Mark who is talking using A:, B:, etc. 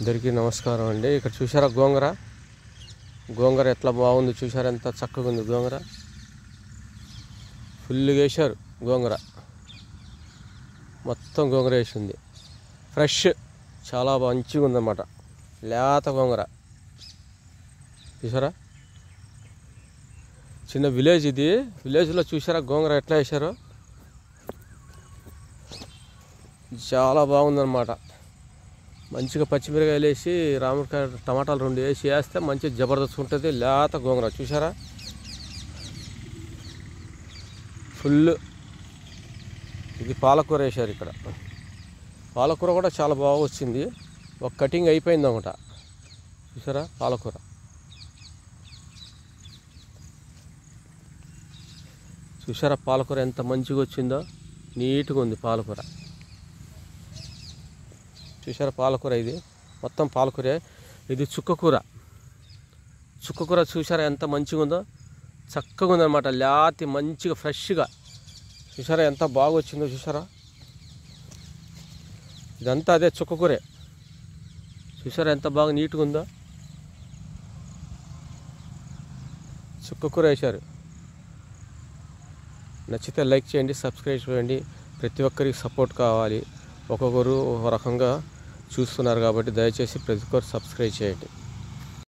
A: అందరికీ నమస్కారం అండి. ఇక్కడ చూసారా గోంగూర ఎట్లా బాగుంది చూసారా, ఎంత చక్కగా ఉంది గోంగూర. ఫుల్గా వేశారు గోంగూర, మొత్తం గోంగూర వేసింది. ఫ్రెష్, చాలా మంచిగా ఉందన్నమాట. లేత గోంగూర చూసారా. చిన్న విలేజ్ ఇది. విలేజ్లో చూసారా గోంగూర ఎట్లా వేశారో, చాలా బాగుందన్నమాట. మంచిగా పచ్చిమిరకాయలు వేసి రాముడికాయ టమాటాలు 2 వేస్తే మంచిగా జబర్దస్త్ ఉంటుంది. లేత గోంగూర చూసారా, ఫుల్. ఇది పాలకూర వేశారు ఇక్కడ. పాలకూర కూడా చాలా బాగా వచ్చింది. ఒక కటింగ్ అయిపోయింది అన్నమాట. చూసారా పాలకూర. చూసారా పాలకూర ఎంత మంచిగా వచ్చిందో, నీట్గా ఉంది పాలకూర. చూసారా పాలకూర, ఇది మొత్తం పాలకూరే. ఇది చుక్కకూర చూసారా ఎంత మంచిగా ఉందో, చక్కగా ఉందన్నమాట. లేతి మంచిగా ఫ్రెష్గా చూసారా ఎంత బాగా వచ్చిందో చూసారా. ఇదంతా అదే చుక్కకూరే. చూసారా ఎంత బాగా నీట్గా ఉందో. చుక్కకూర వేశారు. నచ్చితే లైక్ చేయండి, సబ్స్క్రైబ్ చేయండి. ప్రతి ఒక్కరికి సపోర్ట్ కావాలి. ఒక్కొక్కరు ఒక రకంగా చూస్తున్నారు కాబట్టి దయచేసి ప్రతి ఒక్కరు సబ్స్క్రైబ్ చేయండి.